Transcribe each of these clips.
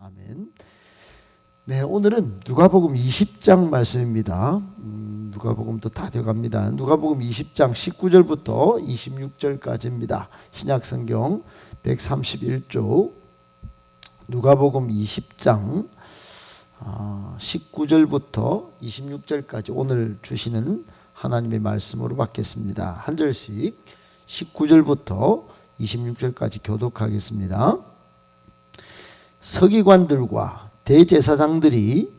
아멘. 네, 오늘은 누가복음 20장 말씀입니다. 누가복음도 다 되어갑니다. 누가복음 20장 19절부터 26절까지입니다. 신약성경 131쪽 누가복음 20장 19절부터 26절까지 오늘 주시는 하나님의 말씀으로 받겠습니다. 한 절씩 19절부터 26절까지 교독하겠습니다. 서기관들과 대제사장들이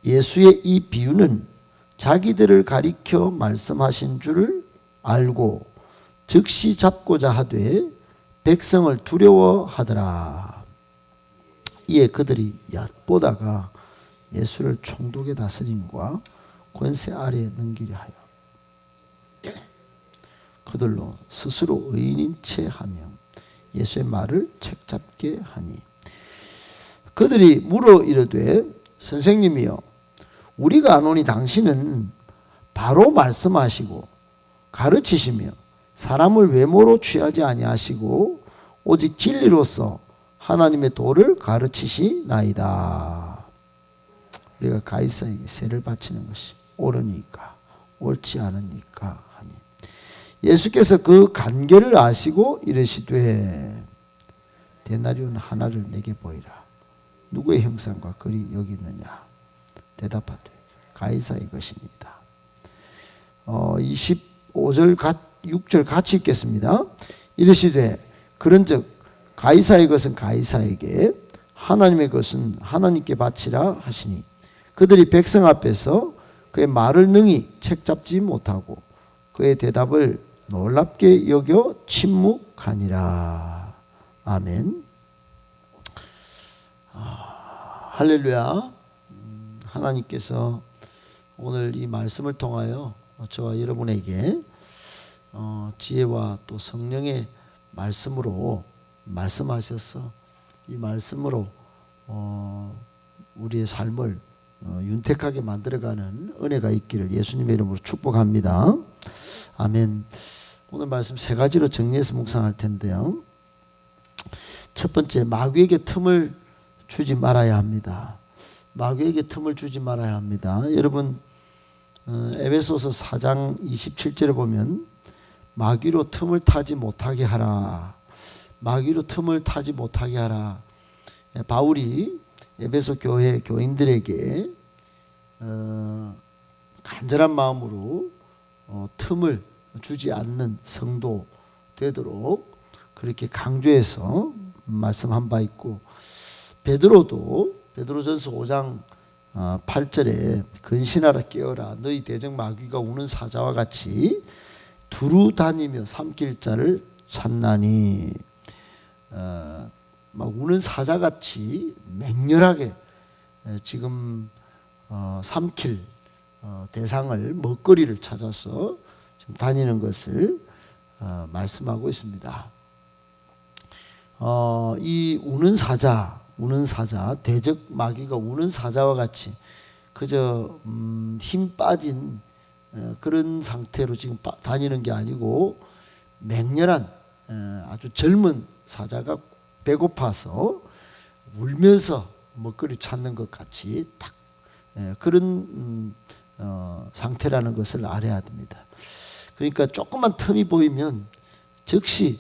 예수의 이 비유는 자기들을 가리켜 말씀하신 줄을 알고 즉시 잡고자 하되 백성을 두려워하더라. 이에 그들이 엿보다가 예수를 총독의 다스림과 권세 아래에 넘기려 하여 그들로 스스로 의인인 채 하며 예수의 말을 책잡게 하니 그들이 물어 이르되 선생님이여 우리가 아노니 당신은 바로 말씀하시고 가르치시며 사람을 외모로 취하지 아니하시고 오직 진리로서 하나님의 도를 가르치시나이다. 우리가 가이사에게 세를 바치는 것이 옳으니까 옳지 않으니까 하니 예수께서 그 간계를 아시고 이르시되 데나리온 하나를 내게 보이라. 누구의 형상과 글이 여기 있느냐? 대답하되 가이사의 것입니다. 25절 6절 같이 읽겠습니다. 이르시되 그런즉 가이사의 것은 가이사에게 하나님의 것은 하나님께 바치라 하시니 그들이 백성 앞에서 그의 말을 능히 책잡지 못하고 그의 대답을 놀랍게 여겨 침묵하니라. 아멘. 할렐루야. 하나님께서 오늘 이 말씀을 통하여 저와 여러분에게 지혜와 또 성령의 말씀으로 말씀하셔서 이 말씀으로 우리의 삶을 윤택하게 만들어가는 은혜가 있기를 예수님의 이름으로 축복합니다. 아멘. 오늘 말씀 세 가지로 정리해서 묵상할 텐데요. 첫 번째, 마귀에게 틈을 주지 말아야 합니다. 마귀에게 틈을 주지 말아야 합니다. 여러분 에베소서 4장 27절에 보면 마귀로 틈을 타지 못하게 하라. 마귀로 틈을 타지 못하게 하라. 바울이 에베소 교회 교인들에게 간절한 마음으로 틈을 주지 않는 성도 되도록 그렇게 강조해서 말씀한 바 있고 베드로도 베드로전서 5장 8절에 근신하라 깨어라 너희 대적 마귀가 우는 사자와 같이 두루 다니며 삼킬 자를 찾나니 막 우는 사자같이 맹렬하게 지금 삼킬 대상을 먹거리를 찾아서 지금 다니는 것을 말씀하고 있습니다. 이 우는 사자 대적 마귀가 우는 사자와 같이 그저 힘 빠진 그런 상태로 지금 다니는 게 아니고 맹렬한 아주 젊은 사자가 배고파서 울면서 먹거리 찾는 것 같이 딱 그런 상태라는 것을 알아야 됩니다. 그러니까 조금만 틈이 보이면 즉시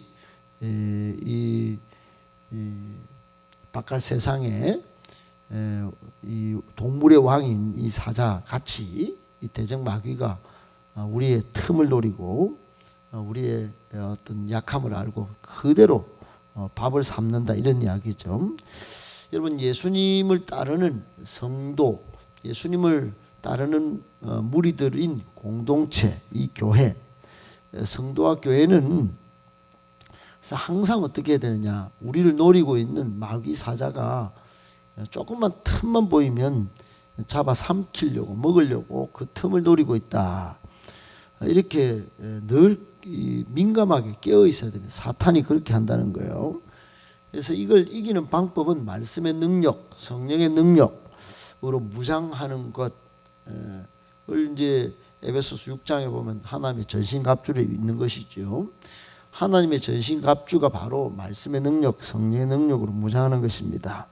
이 바깥 세상에 이 동물의 왕인 이 사자 같이 이 대적 마귀가 우리의 틈을 노리고 우리의 어떤 약함을 알고 그대로 밥을 삼는다 이런 이야기죠. 여러분 예수님을 따르는 성도, 예수님을 따르는 무리들인 공동체, 이 교회, 성도와 교회는 그래서 항상 어떻게 해야 되느냐? 우리를 노리고 있는 마귀 사자가 조금만 틈만 보이면 잡아 삼키려고 먹으려고 그 틈을 노리고 있다. 이렇게 늘 민감하게 깨어 있어야 됩니다. 사탄이 그렇게 한다는 거예요. 그래서 이걸 이기는 방법은 말씀의 능력, 성령의 능력으로 무장하는 것을 이제 에베소서 6장에 보면 하나님의 전신갑주를 입는 것이죠. 하나님의 전신갑주가 바로 말씀의 능력, 성령의 능력으로 무장하는 것입니다.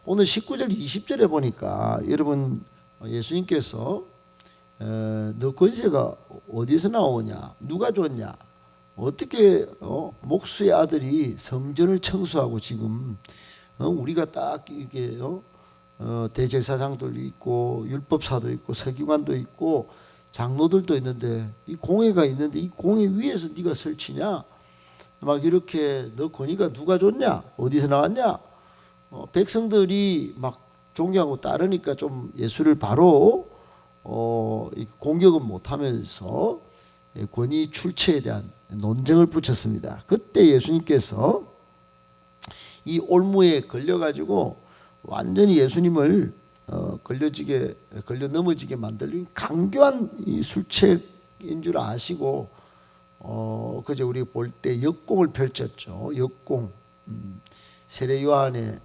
오늘 19절 20절에 보니까 여러분 예수님께서 너 권세가 어디서 나오냐, 누가 줬냐, 어떻게 목수의 아들이 성전을 청소하고 지금 우리가 딱 이게 대제사장도 있고 율법사도 있고 서기관도 있고 장로들도 있는데 이 공회가 있는데 이 공회 위에서 네가 설치냐, 막 이렇게 너 권위가 누가 줬냐, 어디서 나왔냐. 백성들이 막 존경하고 따르니까 좀 예수를 바로 공격은 못하면서 권위 출처에 대한 논쟁을 붙였습니다. 그때 예수님께서 이 올무에 걸려가지고 완전히 예수님을 걸려 넘어지게 만들린 강교한 이 술책인 줄 아시고 그저 우리 볼 때 역공을 펼쳤죠. 역공. 세례 요한의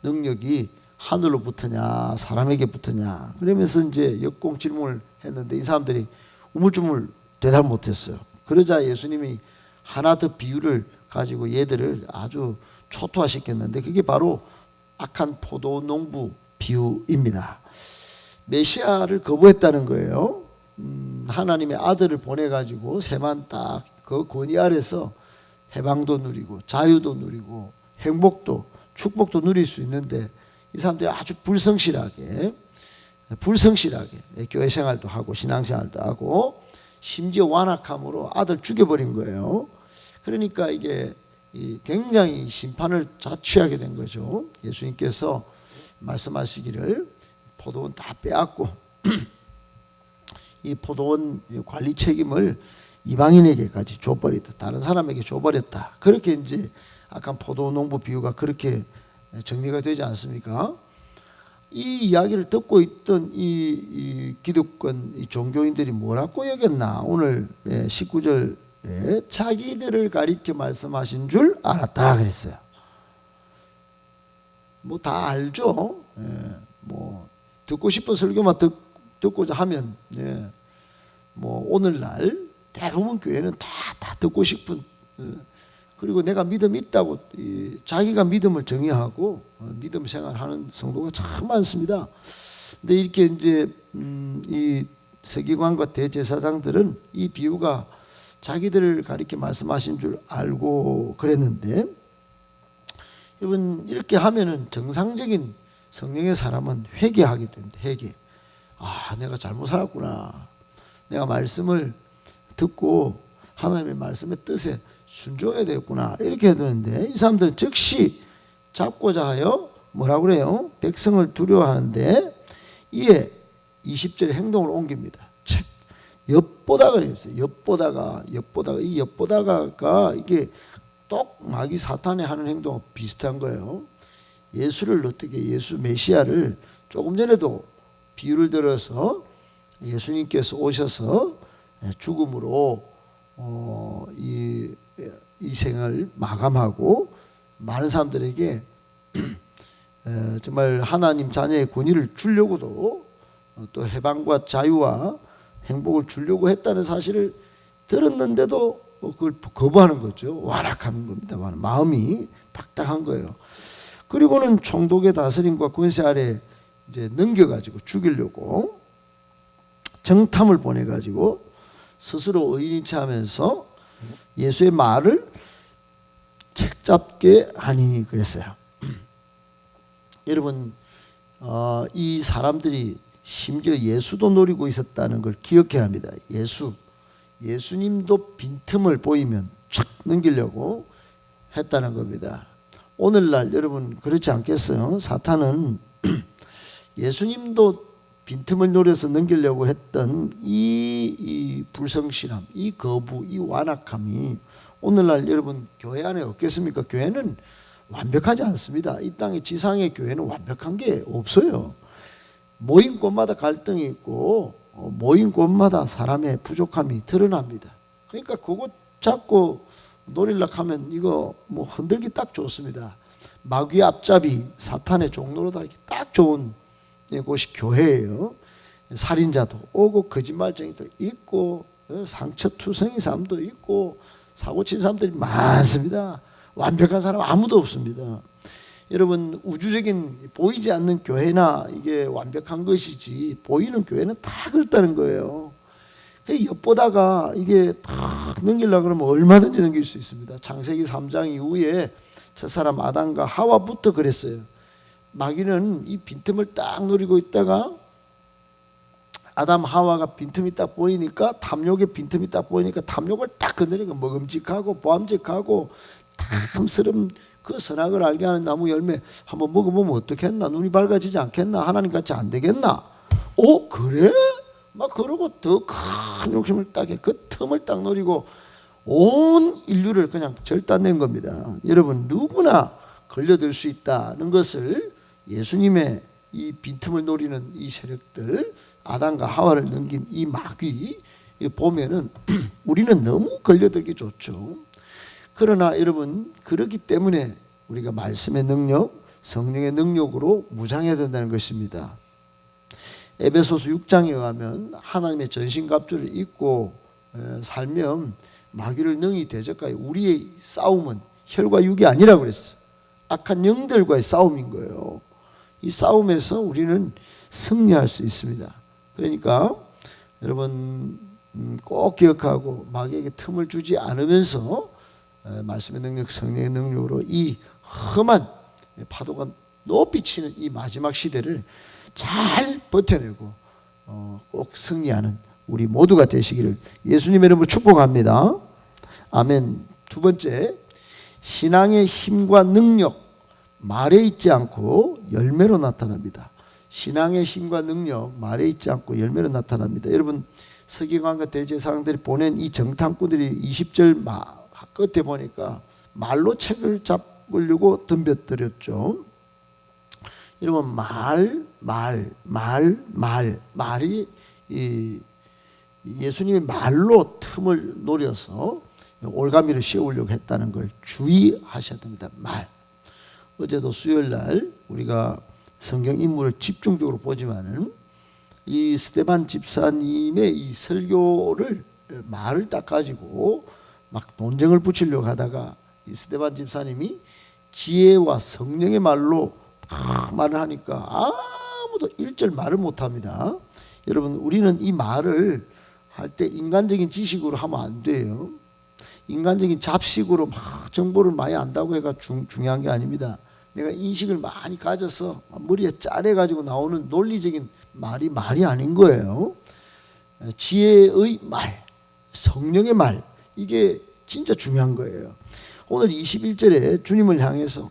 능력이 하늘로 붙으냐 사람에게 붙으냐 그러면서 이제 역공 질문을 했는데 이 사람들이 우물쭈물 대답 못했어요. 그러자 예수님이 하나 더 비유를 가지고 얘들을 아주 초토화시켰는데 그게 바로 악한 포도농부 비유입니다. 메시아를 거부했다는 거예요. 하나님의 아들을 보내가지고 새만 딱 그 권위 아래서 해방도 누리고 자유도 누리고 행복도 축복도 누릴 수 있는데 이 사람들이 아주 불성실하게 교회 생활도 하고 신앙생활도 하고 심지어 완악함으로 아들 죽여버린 거예요. 그러니까 이게 굉장히 심판을 자취하게 된 거죠. 예수님께서 말씀하시기를 포도원 다 빼앗고 이 포도원 관리 책임을 이방인에게까지 줘버렸다. 다른 사람에게 줘버렸다. 그렇게 이제 아까 포도농부 비유가 그렇게 정리가 되지 않습니까? 이 이야기를 듣고 있던 이 기득권 이 종교인들이 뭐라고 여겼나? 오늘 19절에 자기들을 가리켜 말씀하신 줄 알았다 그랬어요. 뭐 다 알죠. 뭐 듣고 싶은 설교만 듣고자 하면 뭐 오늘날 대부분 교회는 다 듣고 싶은 그리고 내가 믿음이 있다고 자기가 믿음을 정의하고 믿음 생활하는 성도가 참 많습니다. 근데 이렇게 이제 이 서기관과 대제사장들은 이 비유가 자기들을 가리켜 말씀하신 줄 알고 그랬는데 여러분 이렇게 하면은 정상적인 성령의 사람은 회개하게 됩니다. 회개. 아, 내가 잘못 살았구나. 내가 말씀을 듣고 하나님의 말씀의 뜻에 순종해야 되겠구나. 이렇게 해야 되는데 이 사람들은 즉시 잡고자 하여 뭐라고 그래요? 백성을 두려워하는데 이에 20절에 행동을 옮깁니다. 책 엿보다가 그랬어요. 엿보다가 이 엿보다가가 이게 똑 마귀 사탄이 하는 행동과 비슷한 거예요. 예수를 어떻게 예수 메시아를 조금 전에도 비유를 들어서 예수님께서 오셔서 죽음으로 이 생을 마감하고 많은 사람들에게 정말 하나님 자녀의 권위를 주려고도 또 해방과 자유와 행복을 주려고 했다는 사실을 들었는데도 그걸 거부하는 거죠. 완악한 겁니다. 마음이 딱딱한 거예요. 그리고는 총독의 다스림과 권세 아래 이제 넘겨가지고 죽이려고 정탐을 보내가지고 스스로 의인인 체하면서 예수의 말을 책잡게 하니 그랬어요. 여러분 이 사람들이 심지어 예수도 노리고 있었다는 걸 기억해야 합니다. 예수님도 빈틈을 보이면 착 넘기려고 했다는 겁니다. 오늘날 여러분 그렇지 않겠어요? 사탄은 예수님도 빈틈을 노려서 넘기려고 했던 이 불성실함, 이 거부, 이 완악함이 오늘날 여러분 교회 안에 없겠습니까? 교회는 완벽하지 않습니다. 이 땅의 지상의 교회는 완벽한 게 없어요. 모인 곳마다 갈등이 있고 모인 곳마다 사람의 부족함이 드러납니다. 그러니까 그거 잡고 노리려고 하면 이거 뭐 흔들기 딱 좋습니다. 마귀 앞잡이 사탄의 종로로 달기 딱 좋은 곳이 교회예요. 살인자도 오고 거짓말쟁이도 있고 상처투성이 사람도 있고 사고 친 사람들이 많습니다. 완벽한 사람 아무도 없습니다. 여러분 우주적인 보이지 않는 교회나 이게 완벽한 것이지 보이는 교회는 다 그렇다는 거예요. 엿보다가 이게 다 넘기려고 그러면 얼마든지 넘길 수 있습니다. 창세기 3장 이후에 저 사람 아담과 하와부터 그랬어요. 마귀는 이 빈틈을 딱 노리고 있다가 아담 하와가 빈틈이 딱 보이니까 탐욕의 빈틈이 딱 보이니까 탐욕을 딱 건드리니까 먹음직하고 보암직하고 탐스러운 그 선악을 알게 하는 나무 열매 한번 먹어보면 어떻겠나? 눈이 밝아지지 않겠나? 하나님같이 안 되겠나? 오 그래? 막 그러고 더 큰 욕심을 딱 해. 그 틈을 딱 노리고 온 인류를 그냥 절단낸 겁니다. 여러분 누구나 걸려들 수 있다는 것을 예수님의 이 빈틈을 노리는 이 세력들 아담과 하와를 넘긴 이 마귀 보면은 우리는 너무 걸려들기 좋죠. 그러나 여러분 그렇기 때문에 우리가 말씀의 능력, 성령의 능력으로 무장해야 된다는 것입니다. 에베소서 6장에 의하면 하나님의 전신갑주를 입고 살면 마귀를 능히 대적하여 우리의 싸움은 혈과 육이 아니라고 그랬어요. 악한 영들과의 싸움인 거예요. 이 싸움에서 우리는 승리할 수 있습니다. 그러니까 여러분 꼭 기억하고 마귀에게 틈을 주지 않으면서 말씀의 능력, 성령의 능력으로 이 험한 파도가 높이 치는 이 마지막 시대를 잘 버텨내고 꼭 승리하는 우리 모두가 되시기를 예수님의 이름으로 축복합니다. 아멘. 두 번째, 신앙의 힘과 능력 말에 있지 않고 열매로 나타납니다. 신앙의 힘과 능력 말에 있지 않고 열매로 나타납니다. 여러분 서기관과 대제사장들이 보낸 이 정탐꾼들이 20절 끝에 보니까 말로 책을 잡으려고 덤벼들었죠. 여러분 말이 예수님의 말로 틈을 노려서 올가미를 씌우려고 했다는 걸 주의하셔야 됩니다. 말. 어제도 수요일날 우리가 성경 인물을 집중적으로 보지만은 이 스데반 집사님의 이 설교를 말을 딱 가지고 막 논쟁을 붙이려고 하다가 이 스데반 집사님이 지혜와 성령의 말로 다 말을 하니까 아무도 일절 말을 못합니다. 여러분 우리는 이 말을 할 때 인간적인 지식으로 하면 안 돼요. 인간적인 잡식으로 막 정보를 많이 안다고 해가 중요한 게 아닙니다. 내가 인식을 많이 가져서 머리에 짜내가지고 나오는 논리적인 말이 아닌 거예요. 지혜의 말, 성령의 말, 이게 진짜 중요한 거예요. 오늘 21절에 주님을 향해서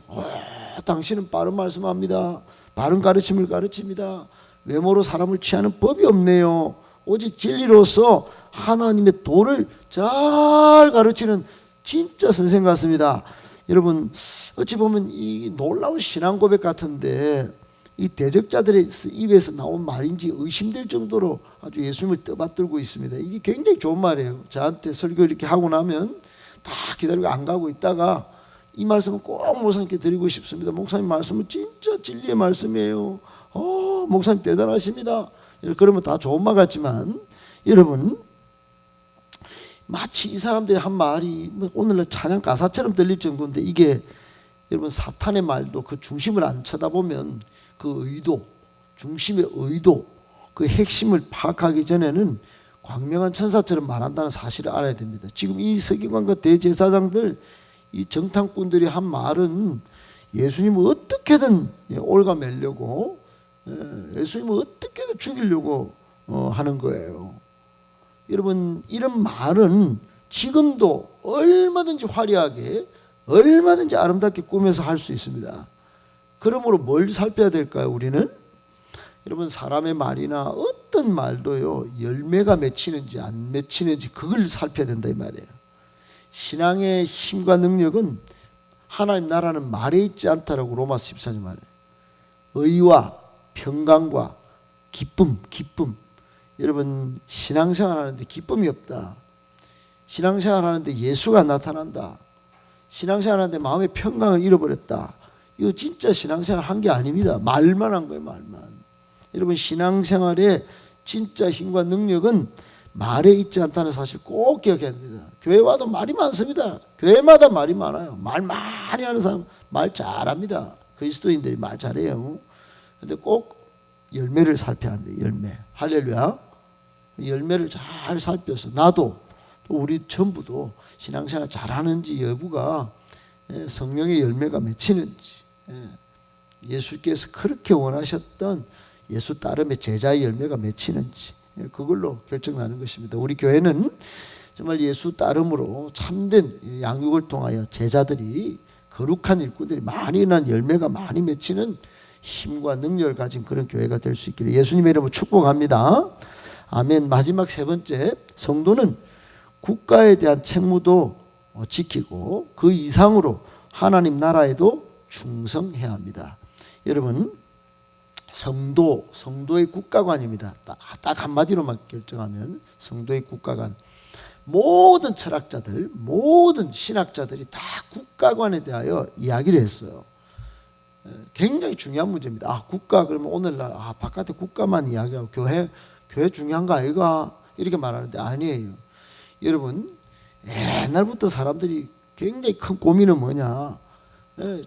당신은 바른 말씀합니다. 바른 가르침을 가르칩니다. 외모로 사람을 취하는 법이 없네요. 오직 진리로서 하나님의 도를 잘 가르치는 진짜 선생 같습니다. 여러분 어찌 보면 이 놀라운 신앙 고백 같은데 이 대적자들의 입에서 나온 말인지 의심될 정도로 아주 예수님을 떠받들고 있습니다. 이게 굉장히 좋은 말이에요. 저한테 설교 이렇게 하고 나면 다 기다리고 안 가고 있다가 이 말씀은 꼭 목사님께 드리고 싶습니다. 목사님 말씀은 진짜 진리의 말씀이에요. 목사님 대단하십니다. 그러면 다 좋은 말 같지만 여러분 마치 이 사람들이 한 말이 오늘날 찬양 가사처럼 들릴 정도인데 이게 여러분 사탄의 말도 그 중심을 안 쳐다보면 그 의도, 중심의 의도, 그 핵심을 파악하기 전에는 광명한 천사처럼 말한다는 사실을 알아야 됩니다. 지금 이 서기관과 대제사장들 이 정탐꾼들이 한 말은 예수님을 어떻게든 올가매려고 예수님을 어떻게든 죽이려고 하는 거예요. 여러분 이런 말은 지금도 얼마든지 화려하게 얼마든지 아름답게 꾸며서 할 수 있습니다. 그러므로 뭘 살펴야 될까요? 우리는 여러분 사람의 말이나 어떤 말도요 열매가 맺히는지 안 맺히는지 그걸 살펴야 된다 이 말이에요. 신앙의 힘과 능력은 하나님 나라는 말에 있지 않다라고 로마서 14절 말해요. 의와 평강과 기쁨. 여러분 신앙생활 하는데 기쁨이 없다. 신앙생활 하는데 예수가 나타난다. 신앙생활 하는데 마음의 평강을 잃어버렸다. 이거 진짜 신앙생활 한 게 아닙니다. 말만 한 거예요. 말만. 여러분 신앙생활의 진짜 힘과 능력은 말에 있지 않다는 사실 꼭 기억해야 합니다. 교회 와도 말이 많습니다. 교회마다 말이 많아요. 말 많이 하는 사람 말 잘합니다. 그리스도인들이 말 잘해요. 근데 꼭 열매를 살펴야 하는데, 열매. 할렐루야. 열매를 잘 살펴서 나도 또 우리 전부도 신앙생활 잘하는지 여부가 성령의 열매가 맺히는지, 예수께서 그렇게 원하셨던 예수 따름의 제자의 열매가 맺히는지, 그걸로 결정나는 것입니다. 우리 교회는 정말 예수 따름으로 참된 양육을 통하여 제자들이, 거룩한 일꾼들이 많이 일어난 열매가 많이 맺히는 힘과 능력을 가진 그런 교회가 될 수 있기를 예수님의 이름으로 축복합니다. 아멘. 마지막 세 번째, 성도는 국가에 대한 책무도 지키고 그 이상으로 하나님 나라에도 충성해야 합니다. 여러분, 성도의 국가관입니다. 딱 한마디로만 결정하면 성도의 국가관. 모든 철학자들, 모든 신학자들이 다 국가관에 대하여 이야기를 했어요. 굉장히 중요한 문제입니다. 국가 그러면 오늘날 바깥에 국가만 이야기하고 교회 중요한 거 아이가? 이렇게 말하는데 아니에요. 여러분, 옛날부터 사람들이 굉장히 큰 고민은 뭐냐?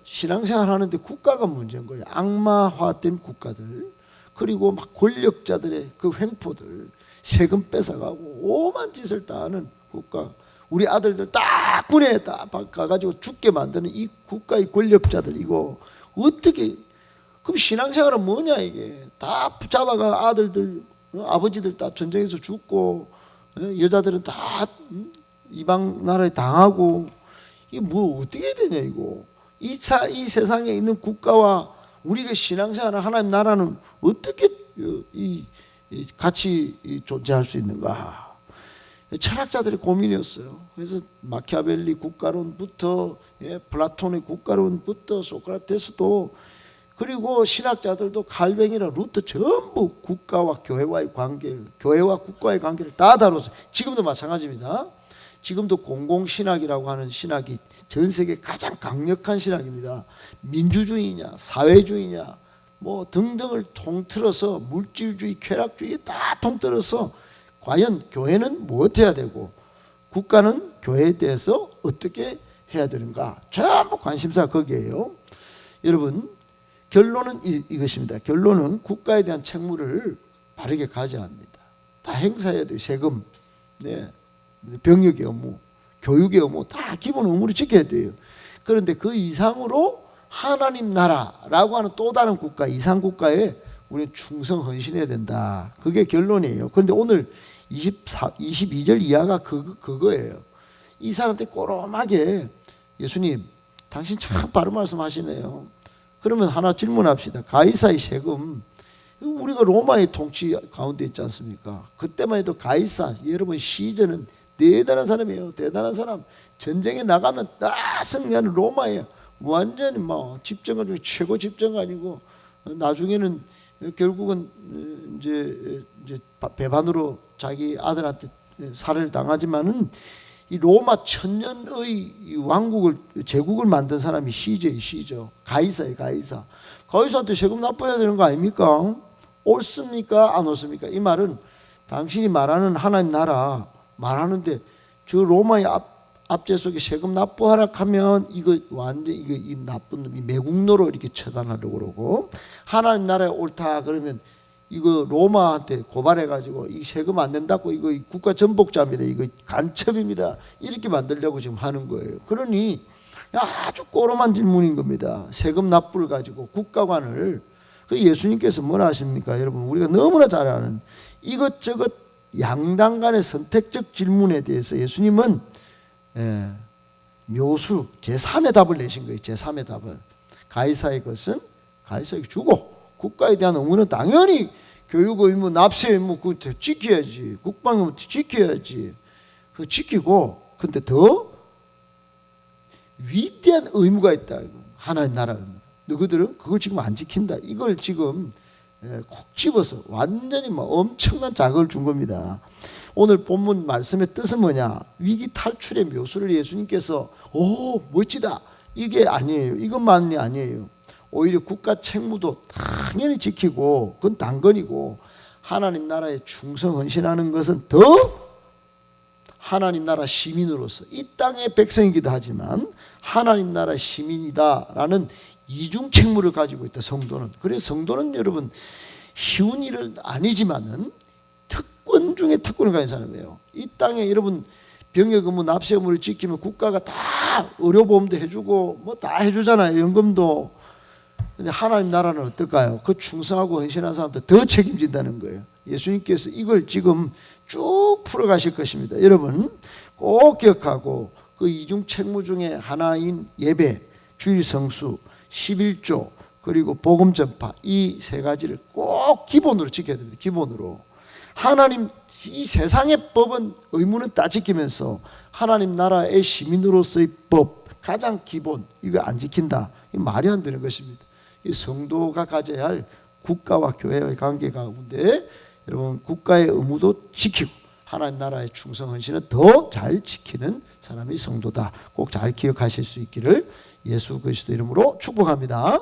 신앙생활 하는데 국가가 문제인 거예요. 악마화된 국가들, 그리고 막 권력자들의 그 횡포들, 세금 뺏어가고 오만 짓을 다 하는 국가. 우리 아들들 딱 군에 다 가가지고 죽게 만드는 이 국가의 권력자들, 이거 어떻게? 그럼 신앙생활은 뭐냐? 이게 다 붙잡아가 아들들, 아버지들 다 전쟁에서 죽고, 여자들은 다 이방 나라에 당하고, 이게 뭐 어떻게 해야 되냐 이거. 이 세상에 있는 국가와 우리가 신앙생활하는 하나님 나라는 어떻게 같이 존재할 수 있는가? 철학자들의 고민이었어요. 그래서 마키아벨리 국가론부터 플라톤의 국가론부터 소크라테스도, 그리고 신학자들도 칼뱅이나 루터, 전부 국가와 교회와의 관계, 교회와 국가의 관계를 다 다뤘어요. 지금도 마찬가지입니다. 지금도 공공신학이라고 하는 신학이 전 세계 가장 강력한 신학입니다. 민주주의냐 사회주의냐 뭐 등등을 통틀어서 물질주의, 쾌락주의 다 통틀어서 과연 교회는 무엇해야 되고 국가는 교회에 대해서 어떻게 해야 되는가, 전부 관심사가 거기에요. 여러분, 결론은 이것입니다. 결론은 국가에 대한 책무를 바르게 가져야 합니다. 다 행사해야 돼요. 세금, 병역의 업무, 교육의 업무 다 기본 의무를 지켜야 돼요. 그런데 그 이상으로 하나님 나라라고 하는 또 다른 국가, 이상 국가에 우리는 충성 헌신해야 된다. 그게 결론이에요. 그런데 오늘 22절 이하가 그거예요. 이 사람들이 꼬롬하게 예수님 당신 참 바른 말씀 하시네요. 그러면 하나 질문합시다. 가이사의 세금, 우리가 로마의 통치 가운데 있지 않습니까? 그때만 해도 가이사, 여러분 시저는 대단한 사람이에요. 대단한 사람. 전쟁에 나가면 다 승리하는 로마예요. 완전히 뭐 집정관 중에 최고 집정관이고, 나중에는 결국은 이제 배반으로 자기 아들한테 살해를 당하지만은 이 로마 천년의 왕국을, 제국을 만든 사람이 시저예요. 시저. 가이사예요. 가이사. 가이사한테 세금 납부해야 되는 거 아닙니까? 옳습니까? 안 옳습니까? 이 말은 당신이 말하는 하나님 나라 말하는데, 저 로마의 압제 속에 세금 납부하라 하면 이거 완전 이 나쁜 놈이 매국노로 이렇게 처단하려고 그러고, 하나님 나라에 옳다 그러면 이거 로마한테 고발해가지고 이 세금 안 낸다고 이거 국가 전복자입니다, 이거 간첩입니다, 이렇게 만들려고 지금 하는 거예요. 그러니 아주 꼬롬한 질문인 겁니다. 세금 납부를 가지고 국가관을, 그 예수님께서 뭐라 하십니까? 여러분, 우리가 너무나 잘 아는 이것저것 양당 간의 선택적 질문에 대해서 예수님은 묘수 제3의 답을 내신 거예요. 제3의 답을. 가이사의 것은 가이사에게 주고, 국가에 대한 의무는 당연히 교육 의무, 납세 의무 그거 지켜야지. 국방 의무 지켜야지. 그거 지키고, 근데 더 위대한 의무가 있다. 하나님 나라 의무. 너희들은 그걸 지금 안 지킨다. 이걸 지금 콕 집어서 완전히 뭐 엄청난 자극을 준 겁니다. 오늘 본문 말씀의 뜻은 뭐냐? 위기 탈출의 묘수를 예수님께서 오 멋지다, 이게 아니에요. 이것만이 아니에요. 오히려 국가 책무도 당연히 지키고 그건 당근이고, 하나님 나라에 충성 헌신하는 것은 더 하나님 나라 시민으로서 이 땅의 백성이기도 하지만 하나님 나라 시민이다라는 이중 책무를 가지고 있다. 성도는. 그래서 성도는 여러분 쉬운 일은 아니지만은 특권 중에 특권을 가진 사람이에요. 이 땅에 여러분 병역 의무 납세 의무를 지키면 국가가 다 의료보험도 해주고 뭐 다 해주잖아요. 연금도. 근데 하나님 나라는 어떨까요? 그 충성하고 헌신한 사람들 더 책임진다는 거예요. 예수님께서 이걸 지금 쭉 풀어가실 것입니다. 여러분 꼭 기억하고 그 이중 책무 중에 하나인 예배, 주일 성수, 11조 그리고 복음 전파 이 세 가지를 꼭 기본으로 지켜야 됩니다. 기본으로. 하나님 이 세상의 법은 의무는 다 지키면서 하나님 나라의 시민으로서의 법 가장 기본 이거 안 지킨다. 이 말이 안 되는 것입니다. 이 성도가 가져야 할 국가와 교회의 관계 가운데 여러분 국가의 의무도 지키고 하나님 나라의 충성 헌신은 더 잘 지키는 사람이 성도다. 꼭 잘 기억하실 수 있기를 예수 그리스도 이름으로 축복합니다.